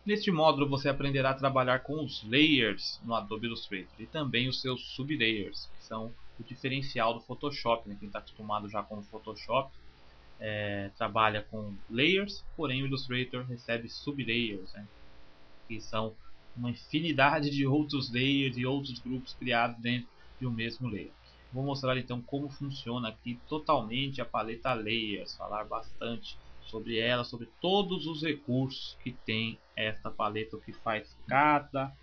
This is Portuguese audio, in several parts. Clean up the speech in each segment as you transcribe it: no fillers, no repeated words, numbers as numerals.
Neste módulo você aprenderá a trabalhar com os layers no Adobe Illustrator e também os seus sublayers, que são o diferencial do Photoshop, né? Quem está acostumado já com o Photoshop trabalha com layers, porém o Illustrator recebe sublayers, né? Que são uma infinidade de outros layers e outros grupos criados dentro de um mesmo layer. Vou mostrar então como funciona aqui totalmente a paleta Layers, falar bastante sobre ela, sobre todos os recursos que tem esta paleta, o que faz cada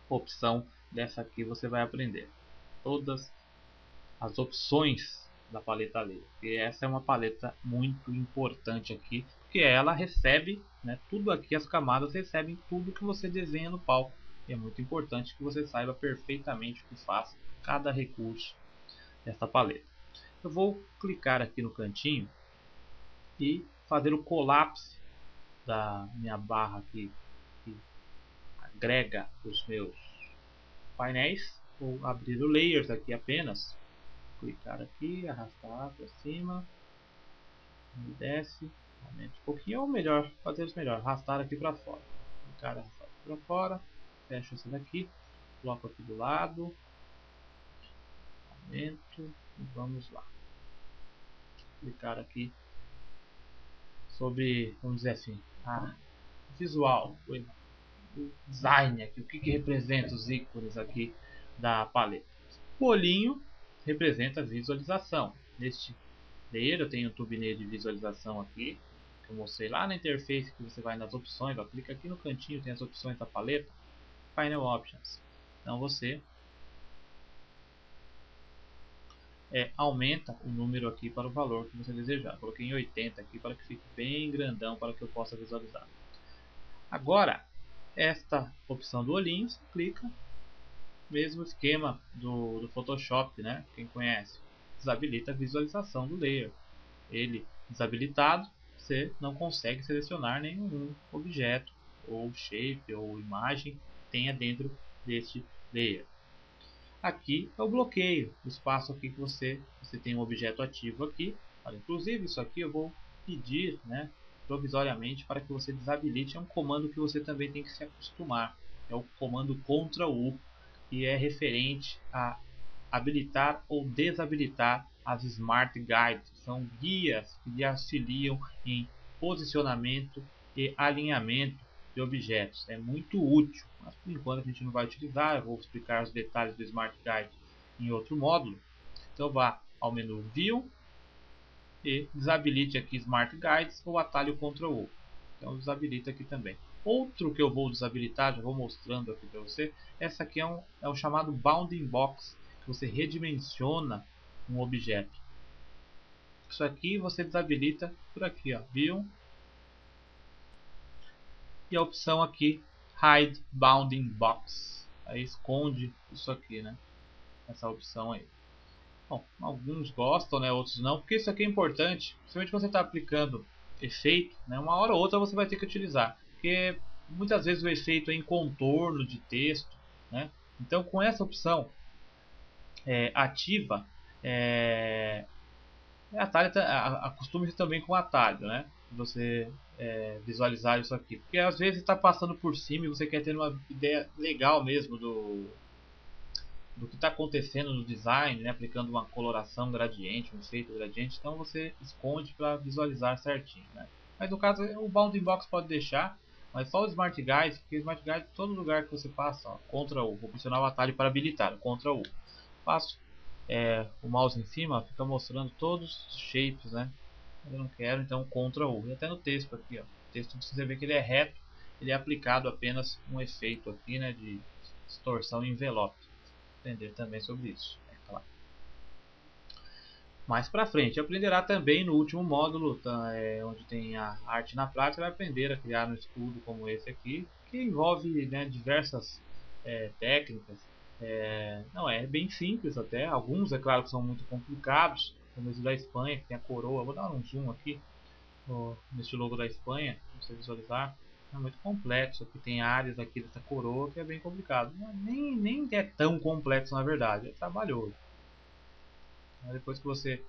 opção dessa aqui você vai aprender. Todas as opções da paleta Layer. E essa é uma paleta muito importante aqui, porque ela recebe, né, tudo aqui, as camadas recebem tudo que você desenha no palco. E é muito importante que você saiba perfeitamente o que faz cada recurso dessa paleta. Eu vou clicar aqui no cantinho e fazer o colapse da minha barra aqui, que agrega os meus painéis. Vou abrir o Layers aqui apenas, clicar aqui, arrastar para cima, e desce, aumenta um pouquinho, ou melhor, fazer isso melhor, arrastar aqui para fora, clicar, arrastar aqui para fora, fecha isso daqui, coloco aqui do lado, aumento e vamos lá, clicar aqui sobre, vamos dizer assim, visual, o design aqui, o que representa os ícones aqui da paleta. O olhinho representa a visualização. Neste layer eu tenho um thumbnail de visualização aqui, que eu mostrei lá na interface, que você vai nas opções, ó, clica aqui no cantinho, tem as opções da paleta, Final Options. Então você aumenta o número aqui para o valor que você desejar. Coloquei em 80 aqui para que fique bem grandão para que eu possa visualizar. Agora, esta opção do olhinho, você clica, mesmo esquema do Photoshop, né? Quem conhece, desabilita a visualização do layer. Ele desabilitado, você não consegue selecionar nenhum objeto ou shape ou imagem que tenha dentro deste layer. Aqui é o bloqueio, o espaço aqui que você tem um objeto ativo aqui. Olha, inclusive isso aqui eu vou pedir, né, provisoriamente para que você desabilite. É um comando que você também tem que se acostumar. É o comando Ctrl+U, que é referente a habilitar ou desabilitar as Smart Guides. São guias que lhe auxiliam em posicionamento e alinhamento de objetos. É muito útil, mas por enquanto a gente não vai utilizar. Eu vou explicar os detalhes do Smart Guide em outro módulo. Então vá ao menu View e desabilite aqui Smart Guides ou atalho Ctrl+U. Então desabilita aqui também. Outro que eu vou desabilitar, já vou mostrando aqui para você, essa aqui é o chamado Bounding Box, que você redimensiona um objeto. Isso aqui você desabilita por aqui, ó, View, e a opção aqui Hide Bounding Box, aí esconde isso aqui, né? Essa opção aí. Bom, alguns gostam, né? Outros não, porque isso aqui é importante, principalmente quando você está aplicando efeito, né? Uma hora ou outra você vai ter que utilizar, porque muitas vezes o efeito é em contorno de texto, né? Então com essa opção ativa, atalho, acostume-se também com atalho, né? Você visualizar isso aqui, porque às vezes está passando por cima e você quer ter uma ideia legal mesmo do que está acontecendo no design, né? Aplicando uma coloração gradiente, um efeito gradiente, então você esconde para visualizar certinho, né? Mas no caso o Bounding Box pode deixar, mas só o Smart Guide, porque o Smart Guide todo lugar que você passa, ó, Ctrl+U, vou pressionar o atalho para habilitar, Ctrl+U, passo o mouse em cima, fica mostrando todos os shapes, né? Eu não quero, então Ctrl+U, e até no texto aqui, ó, o texto você vê que ele é reto, ele é aplicado apenas um efeito aqui, né, de distorção em envelope. Aprender também sobre isso, é claro. Mais para frente, aprenderá também no último módulo, onde tem a arte na prática, vai aprender a criar um escudo como esse aqui, que envolve, né, diversas técnicas. Não é bem simples até, alguns é claro que são muito complicados, como esse da Espanha, que tem a coroa. Vou dar um zoom aqui nesse logo da Espanha, para você visualizar. É muito complexo, aqui tem áreas aqui dessa coroa que é bem complicado. Nem é tão complexo na verdade, é trabalhoso. Depois que você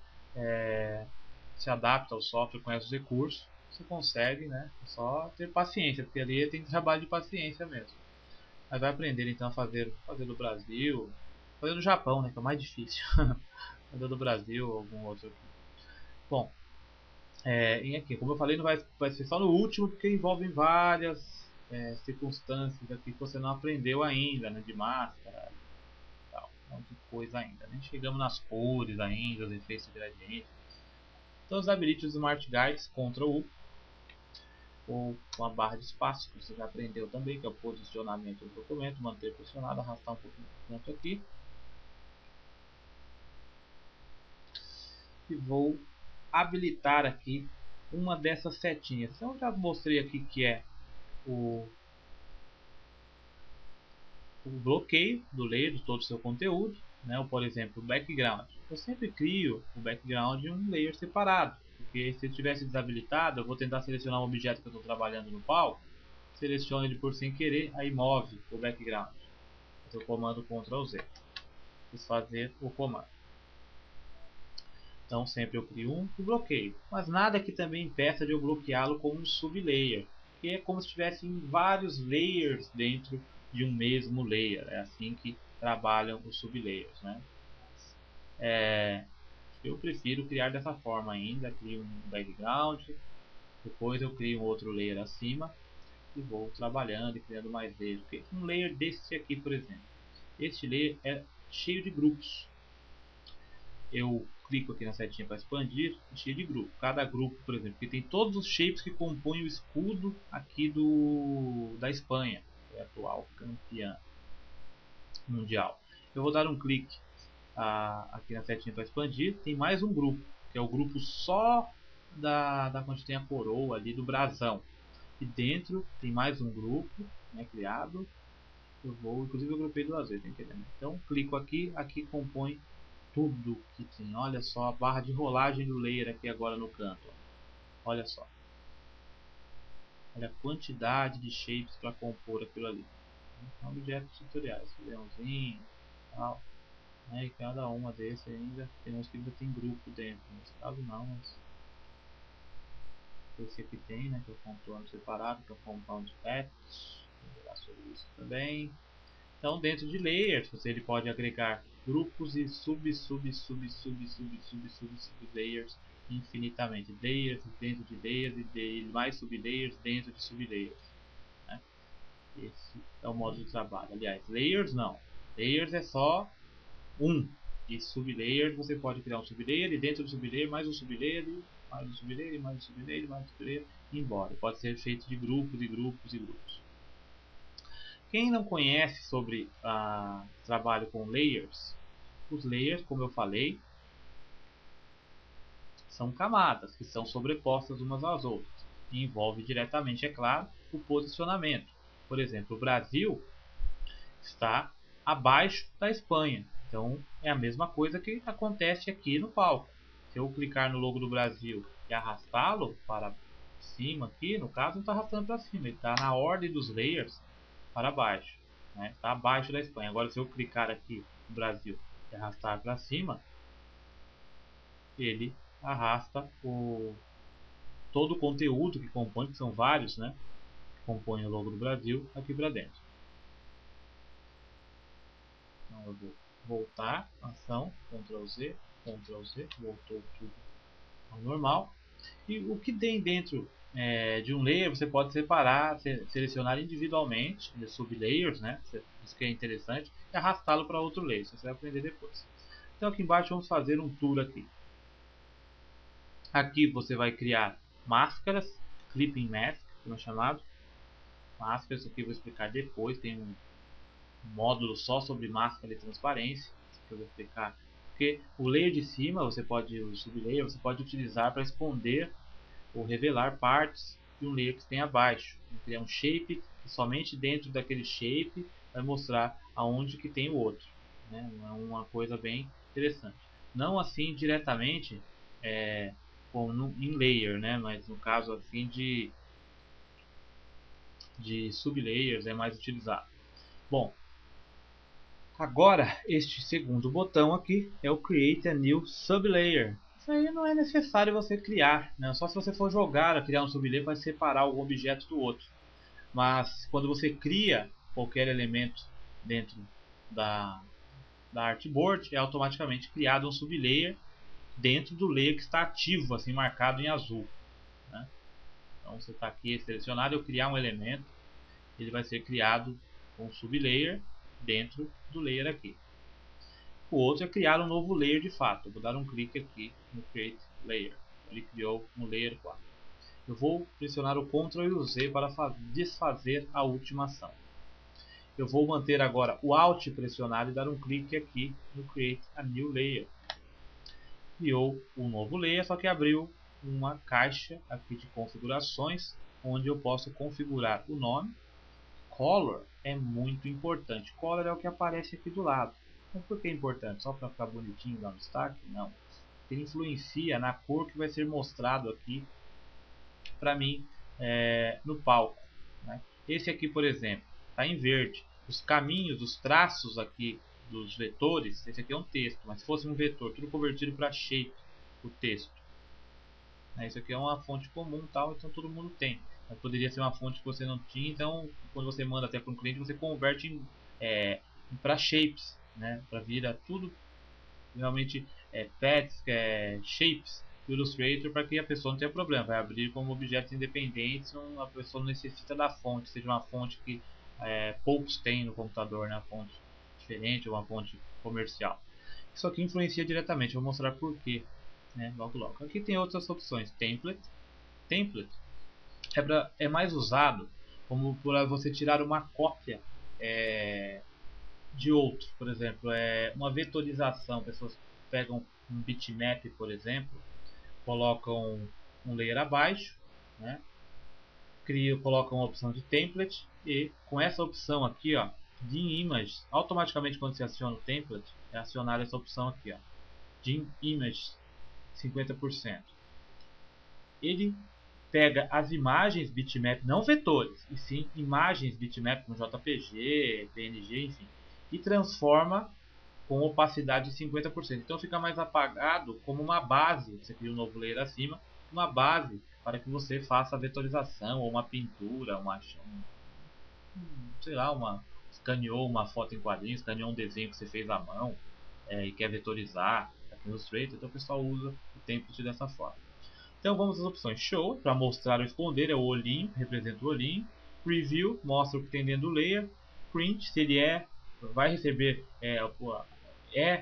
se adapta ao software, conhece os recursos, você consegue, né? É só ter paciência, porque ali tem trabalho de paciência mesmo. Aí vai aprender então a fazer do Brasil, fazer do Japão, né? Que é o mais difícil. Fazer do Brasil ou algum outro aqui. Bom, e aqui, como eu falei, não vai ser só no último, porque envolvem várias circunstâncias aqui que você não aprendeu ainda, né? De máscara e tal, um monte de coisa ainda. Nem chegamos nas cores ainda, os efeitos de gradiente. Então os habilite os Smart Guides, Ctrl U, ou com a barra de espaço, que você já aprendeu também, que é o posicionamento do documento, manter pressionado, arrastar um pouquinho do canto aqui. E vou habilitar aqui uma dessas setinhas. Então eu já mostrei aqui que é o bloqueio do layer de todo o seu conteúdo, né? Ou, por exemplo, o background. Eu sempre crio o background em um layer separado, porque se ele tivesse desabilitado, eu vou tentar selecionar um objeto que eu estou trabalhando no palco, seleciono ele por sem querer, aí move o background. Fazer o comando Ctrl Z. Desfazer o comando. Então sempre eu crio um bloqueio, mas nada que também impeça de eu bloqueá-lo com um sublayer, que é como se tivessem vários layers dentro de um mesmo layer. É assim que trabalham os sublayers, né? Eu prefiro criar dessa forma ainda, crio um background, depois eu crio um outro layer acima e vou trabalhando e criando mais layers. Um layer desse aqui, por exemplo, este layer é cheio de grupos. Eu clico aqui na setinha para expandir, cheio de grupo. Cada grupo, por exemplo, que tem todos os shapes que compõem o escudo aqui da Espanha, que é a atual campeã mundial. Eu vou dar um clique aqui na setinha para expandir. Tem mais um grupo, que é o grupo só da onde tem a coroa ali do brasão. E dentro tem mais um grupo, né, criado. Inclusive eu grupei duas vezes, tá entendendo? Então clico aqui, aqui compõe tudo que tem. Olha só a barra de rolagem do layer aqui agora no canto. Olha só. Olha a quantidade de shapes para compor aquilo ali. São objetos tutoriais. Leãozinho, tal. E cada uma desses ainda tem uns que ainda tem grupo dentro. Nesse caso não, mas esse aqui tem, né? Que é o contorno separado, que é o compound path. Vou falar sobre isso também. Então, dentro de layers, ele pode agregar grupos e sub layers infinitamente. Layers dentro de layers e mais sublayers dentro de sublayers. Né? Esse é o modo de trabalho. Aliás, layers não. Layers é só um. E sublayers você pode criar um sublayer e dentro do sublayer mais um sublayer e mais um sublayer e mais um sublayer e mais um sublayer e embora. Pode ser feito de grupos e grupos e grupos. Quem não conhece sobre trabalho com layers, os layers, como eu falei, são camadas que são sobrepostas umas às outras e envolve diretamente, é claro, o posicionamento. Por exemplo, o Brasil está abaixo da Espanha, então é a mesma coisa que acontece aqui no palco. Se eu clicar no logo do Brasil e arrastá-lo para cima aqui, no caso não está arrastando para cima, ele está na ordem dos layers para baixo, né? Está abaixo da Espanha. Agora se eu clicar aqui no Brasil e arrastar para cima, ele arrasta todo o conteúdo que compõe, que são vários, né? Que compõem o logo do Brasil aqui para dentro. Então eu vou voltar, ação, Ctrl Z, voltou tudo ao normal. E o que tem dentro de um layer você pode separar, selecionar individualmente, sublayers, né? Isso que é interessante, e arrastá-lo para outro layer. Isso você vai aprender depois. Então aqui embaixo vamos fazer um tour aqui. Aqui você vai criar máscaras, clipping mask, como é chamado. Máscaras, isso aqui eu vou explicar depois. Tem um módulo só sobre máscara e transparência, que eu vou explicar. Porque o layer de cima, o sublayer, você pode utilizar para esconder ou revelar partes de um layer que tem abaixo. Criar um shape que somente dentro daquele shape vai mostrar aonde que tem o outro. Né? É uma coisa bem interessante. Não assim diretamente como em layer, né? Mas no caso assim de sublayers é mais utilizado. Bom, agora este segundo botão aqui é o Create a New Sublayer. Isso aí não é necessário você criar, né? Só se você for jogar, criar um sublayer para separar algum objeto do outro. Mas quando você cria qualquer elemento dentro da, da artboard, é automaticamente criado um sublayer dentro do layer que está ativo, assim marcado em azul, né? Então você está aqui selecionado, eu criar um elemento, ele vai ser criado com um sublayer dentro do layer aqui. O outro é criar um novo layer de fato. Eu vou dar um clique aqui no Create Layer. Ele criou um layer 4. Eu vou pressionar o Ctrl e o Z para desfazer a última ação. Eu vou manter agora o Alt pressionado e dar um clique aqui no Create a New Layer. Criou um novo layer, só que abriu uma caixa aqui de configurações, onde eu posso configurar o nome. Color é muito importante. Color é o que aparece aqui do lado. Mas por que é importante? Só para ficar bonitinho lá no destaque? Não. Ele influencia na cor que vai ser mostrado aqui para mim no palco, né? Esse aqui, por exemplo, está em verde. Os caminhos, os traços aqui dos vetores, esse aqui é um texto, mas se fosse um vetor, tudo convertido para shape, o texto. Isso aqui é uma fonte comum, tal, então todo mundo tem. Mas poderia ser uma fonte que você não tinha, então quando você manda até para um cliente, você converte para shapes, né? Para virar tudo realmente paths, shapes do Illustrator, para que a pessoa não tenha problema. Vai abrir como objetos independentes, a pessoa não necessita da fonte, seja uma fonte que poucos têm no computador, né? Uma fonte diferente ou uma fonte comercial. Isso aqui influencia diretamente, vou mostrar por quê, né? Logo logo. Aqui tem outras opções. Template é mais usado como para você tirar uma cópia de outro. Por exemplo, uma vetorização. Pessoas pegam um bitmap, por exemplo, colocam um layer abaixo, né? Colocam a opção de template e com essa opção aqui, ó, de image, automaticamente quando você aciona o template, é acionada essa opção aqui, ó, de image 50%. Ele pega as imagens bitmap, não vetores, e sim imagens bitmap como JPG, PNG, enfim, e transforma com opacidade de 50%. Então fica mais apagado como uma base. Você cria um novo layer acima, uma base para que você faça a vetorização ou uma pintura, sei lá, escaneou uma foto em quadrinhos, escaneou um desenho que você fez à mão e quer vetorizar aqui no Illustrator, então o pessoal usa o template dessa forma. Então vamos às opções. Show, para mostrar ou esconder, é o olhinho, representa o olhinho. Preview, mostra o que tem dentro do layer. Print, se ele vai receber,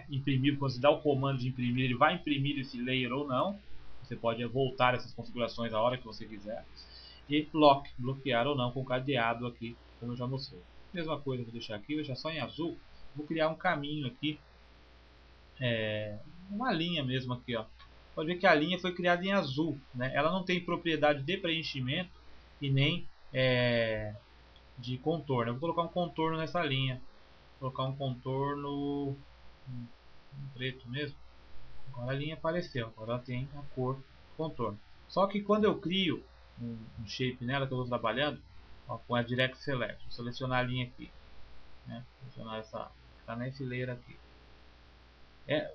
imprimir, quando você dá o comando de imprimir, ele vai imprimir esse layer ou não. Você pode voltar essas configurações a hora que você quiser. E Lock, bloquear ou não com cadeado aqui, como eu já mostrei. Mesma coisa, vou deixar aqui, vou deixar só em azul. Vou criar um caminho aqui, uma linha mesmo aqui, ó. Pode ver que a linha foi criada em azul, né? Ela não tem propriedade de preenchimento e nem de contorno. Eu vou colocar um contorno nessa linha. Vou colocar um contorno preto mesmo. Agora a linha apareceu, agora ela tem a cor contorno. Só que quando eu crio um shape nela que eu estou trabalhando, ó, com a Direct Select, vou selecionar a linha aqui, né? Selecionar essa, está nesse layer aqui.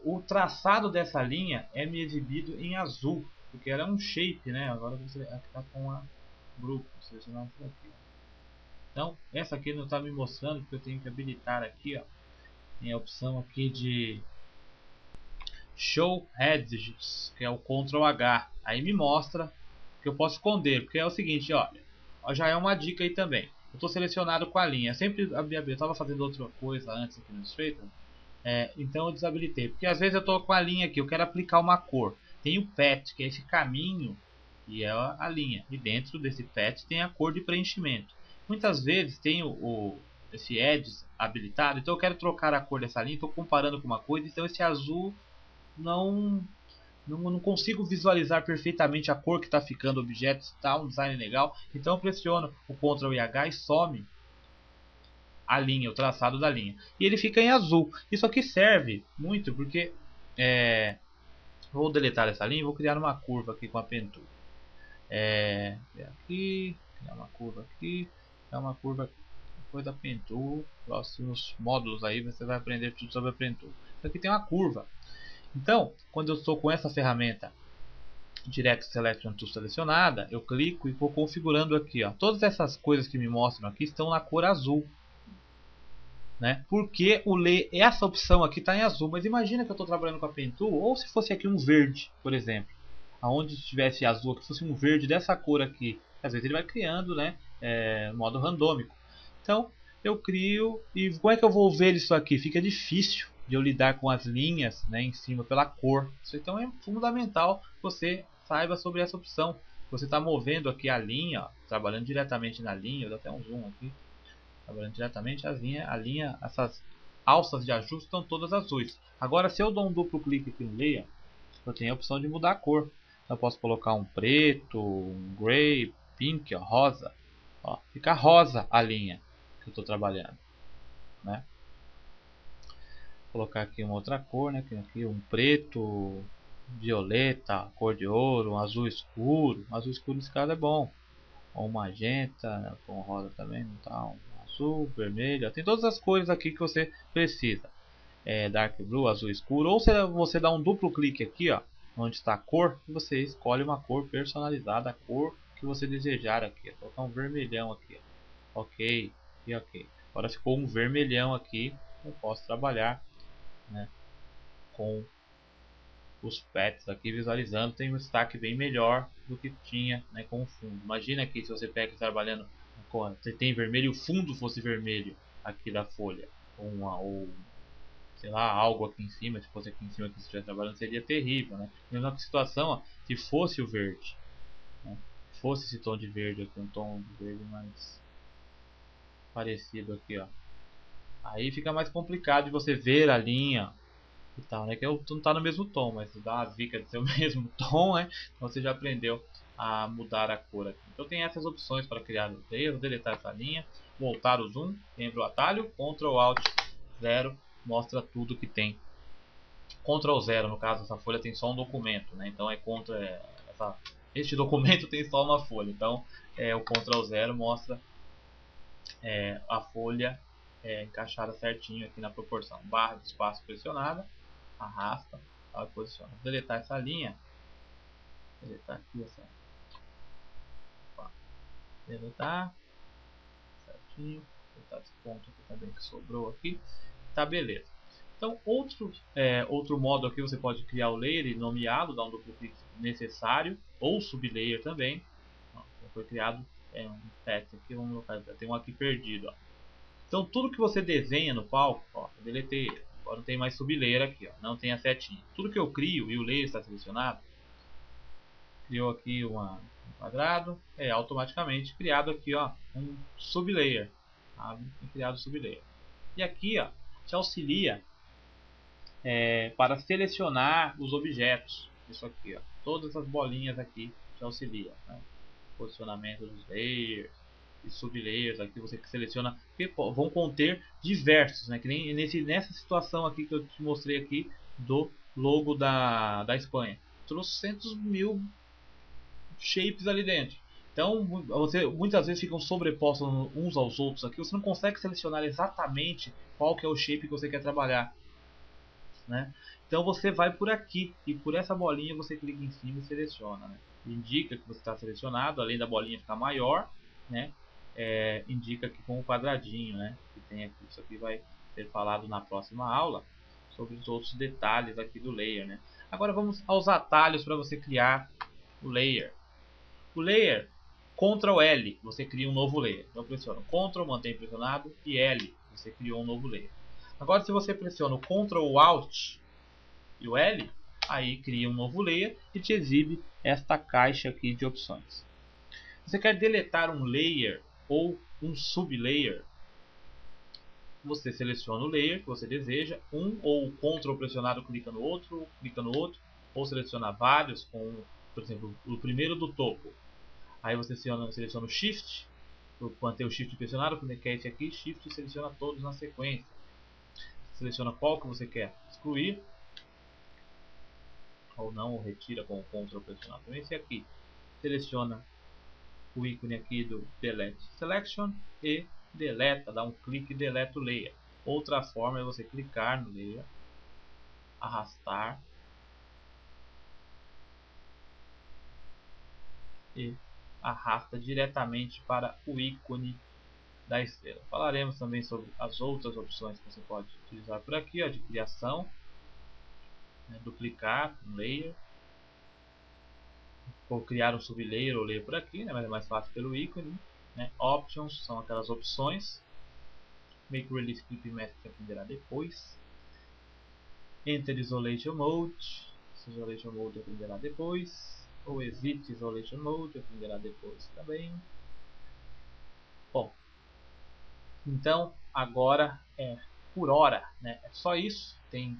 O traçado dessa linha é me exibido em azul, porque ela é um shape, né? Agora você está com a grupo, vou selecionar essa aqui. Então essa aqui não está me mostrando, porque eu tenho que habilitar aqui, ó, tem a opção aqui de Show Edges, que é o Ctrl H. Aí me mostra que eu posso esconder, porque é o seguinte, olha, já é uma dica aí também. Eu estou selecionado com a linha, sempre eu estava fazendo outra coisa antes aqui no Illustrator, então eu desabilitei, porque às vezes eu estou com a linha aqui, eu quero aplicar uma cor. Tem o Path, que é esse caminho, e é a linha, e dentro desse Path tem a cor de preenchimento. Muitas vezes tem esse Edges habilitado, então eu quero trocar a cor dessa linha, estou comparando com uma coisa, então esse azul não consigo visualizar perfeitamente a cor que está ficando o objeto, está um design legal, então eu pressiono o Ctrl e H e some a linha, o traçado da linha, e ele fica em azul. Isso aqui serve muito porque vou deletar essa linha e vou criar uma curva aqui com a pentura. Aqui, criar uma curva aqui, criar uma curva aqui. Depois da pentura, próximos módulos aí você vai aprender tudo sobre a pentura. Aqui tem uma curva. Então, quando eu estou com essa ferramenta Direct Selection Tool selecionada, eu clico e vou configurando aqui. Ó. Todas essas coisas que me mostram aqui estão na cor azul. Né? Porque essa opção aqui está em azul. Mas imagina que eu estou trabalhando com a Pen Tool, ou se fosse aqui um verde, por exemplo. Aonde tivesse azul, que fosse um verde dessa cor aqui. Às vezes ele vai criando, né, modo randômico. Então eu crio e como é que eu vou ver isso aqui? Fica difícil de eu lidar com as linhas, né, em cima pela cor. Isso então é fundamental que você saiba sobre essa opção. Você está movendo aqui a linha, ó, trabalhando diretamente na linha. Eu dou até um zoom aqui. Trabalhando diretamente a linha, essas alças de ajuste estão todas azuis. Agora, se eu dou um duplo clique aqui no layer, eu tenho a opção de mudar a cor. Eu posso colocar um preto, um grey, pink, ó, rosa. Ó, fica rosa a linha que eu estou trabalhando. Né? Vou colocar aqui uma outra cor, né? Aqui um preto, violeta, cor de ouro, um azul escuro. Um azul escuro nesse caso é bom. Ou um magenta, né? Com rosa também, não tá? Um azul, vermelho. Tem todas as cores aqui que você precisa. Dark Blue, azul escuro. Ou se você dá um duplo clique aqui, ó, onde está a cor, e você escolhe uma cor personalizada, a cor que você desejar aqui. Vou colocar um vermelhão aqui. Ó. Ok, e ok. Agora ficou um vermelhão aqui. Eu posso trabalhar, né, com os pets aqui visualizando. Tem um destaque bem melhor do que tinha, né, com o fundo. Imagina aqui se você pega trabalhando com, você tem vermelho e o fundo fosse vermelho aqui da folha. Ou sei lá, algo aqui em cima, se fosse aqui em cima que você estivesse trabalhando, seria terrível, né? Mesma situação, ó, se fosse o verde, né? Se fosse esse tom de verde aqui, um tom de verde mais parecido aqui, ó. Aí fica mais complicado de você ver a linha e tal, né? Que não tá no mesmo tom, mas dá uma dica de ser o mesmo tom, né? Então você já aprendeu a mudar a cor aqui. Então tem essas opções para criar o layer, deletar essa linha, voltar o zoom, lembra o atalho, Ctrl Alt 0, mostra tudo que tem. Ctrl 0, no caso, essa folha tem só um documento, né? Então este documento tem só uma folha. Então o Ctrl 0 mostra a folha encaixada certinho aqui na proporção. Barra de espaço pressionada, arrasta e posiciona. Vou deletar essa linha. Deletar aqui essa. Opa. Deletar. Certinho. Deletar esse ponto aqui também que sobrou aqui. Tá, beleza. Então, outro modo aqui, você pode criar o layer e nomeá-lo, dar um duplo clique necessário, ou sublayer também. Ó, foi criado um pet aqui, vamos colocar, tem um aqui perdido. Ó. Então, tudo que você desenha no palco, ó, eu deletei ele. Agora não tem mais sublayer aqui, ó, não tem a setinha. Tudo que eu crio e o layer está selecionado, criou aqui um quadrado, automaticamente criado aqui, ó, um sublayer. Criado sublayer. E aqui, ó, te auxilia para selecionar os objetos. Isso aqui, ó. Todas essas bolinhas aqui te auxiliam. Né? Posicionamento dos layers e sublayers aqui você seleciona, porque vão conter diversos, né? Que nem nessa situação aqui que eu te mostrei aqui do logo da Espanha. Trocentos mil shapes ali dentro. Então, muitas vezes ficam sobrepostos uns aos outros aqui. Você não consegue selecionar exatamente qual que é o shape que você quer trabalhar. Né? Então você vai por aqui e por essa bolinha você clica em cima e seleciona. Né? Indica que você está selecionado, além da bolinha ficar maior, né? Indica aqui com o quadradinho, né? Que tem aqui. Isso aqui vai ser falado na próxima aula sobre os outros detalhes aqui do layer. Né? Agora vamos aos atalhos para você criar o layer. O layer, Ctrl L, você cria um novo layer. Então pressiona Ctrl, mantém pressionado e L, você criou um novo layer. Agora se você pressiona o Ctrl Alt e o L, aí cria um novo layer e te exibe esta caixa aqui de opções. Você quer deletar um layer ou um sublayer? Você seleciona o layer que você deseja, ou Ctrl pressionado clica no outro, ou seleciona vários, com, por exemplo, o primeiro do topo. Aí você seleciona o Shift, manter o Shift pressionado, quando quer esse aqui, Shift e seleciona todos na sequência. Seleciona qual que você quer excluir, ou não, ou retira com o Ctrl pressionado. Então esse aqui, seleciona o ícone aqui do Delete Selection e deleta, dá um clique e deleta o layer. Outra forma é você clicar no layer, arrastar e arrasta diretamente para o ícone da estrela. Falaremos também sobre as outras opções que você pode utilizar por aqui, ó, de criação, né, duplicar um layer, ou criar um sublayer ou layer por aqui, né, mas é mais fácil pelo ícone. Né. Options são aquelas opções. Make Release Clip Mask que aprenderá depois. Enter Isolation Mode, Isolation Mode aprenderá depois. Ou Exit Isolation Mode aprenderá depois também. Bom, então agora por hora, né? É só isso. Tem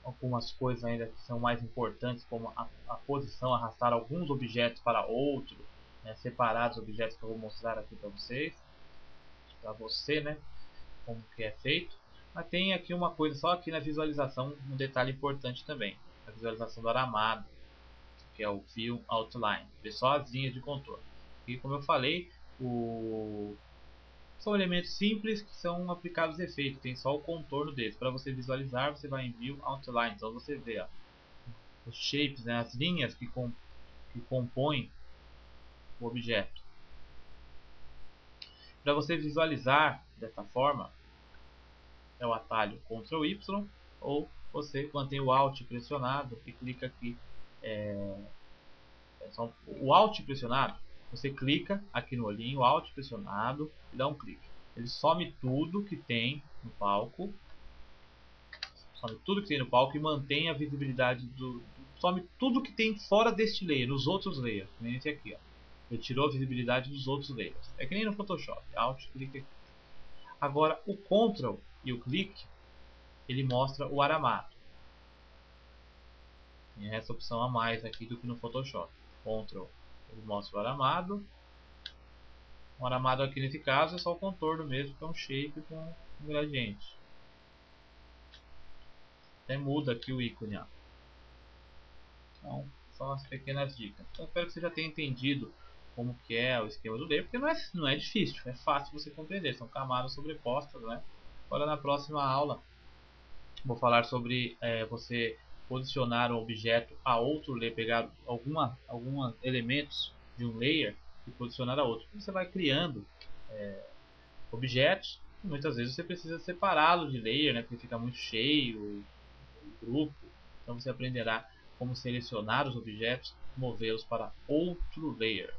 algumas coisas ainda que são mais importantes, como a posição, arrastar alguns objetos para outro, né? Separar os objetos que eu vou mostrar aqui para vocês, para você, né? Como que é feito. Mas tem aqui uma coisa só aqui na visualização, um detalhe importante também, a visualização do aramado, que é o View Outline, ver só as linhas de contorno. E como eu falei, são elementos simples que são aplicados efeitos, tem só o contorno deles. Para você visualizar, você vai em View Outline, então você vê ó, os shapes, né, as linhas que compõem o objeto. Para você visualizar dessa forma, é o atalho Ctrl Y, ou você mantém o Alt pressionado e clica aqui. O Alt pressionado, você clica aqui no olhinho, Alt pressionado e dá um clique. Ele some tudo que tem no palco, e mantém a visibilidade some tudo que tem fora deste layer, nos outros layers, nem esse aqui, ó. Ele tirou a visibilidade dos outros layers. É que nem no Photoshop, Alt, clique aqui. Agora o Ctrl e o clique, ele mostra o aramado. Tem essa opção a mais aqui do que no Photoshop. Ctrl, ele mostra o aramado. O aramado aqui nesse caso é só o contorno mesmo, que é um shape com um gradiente. Até muda aqui o ícone, ó. Então, são as pequenas dicas. Então, espero que você já tenha entendido como que é o esquema do layer, porque não é difícil, é fácil você compreender, são camadas sobrepostas, né? Agora na próxima aula vou falar sobre você posicionar um objeto a outro layer, pegar alguns elementos de um layer e posicionar a outro. Você vai criando objetos, e muitas vezes você precisa separá-los de layer, né? Porque fica muito cheio o grupo. Então você aprenderá como selecionar os objetos e movê-los para outro layer.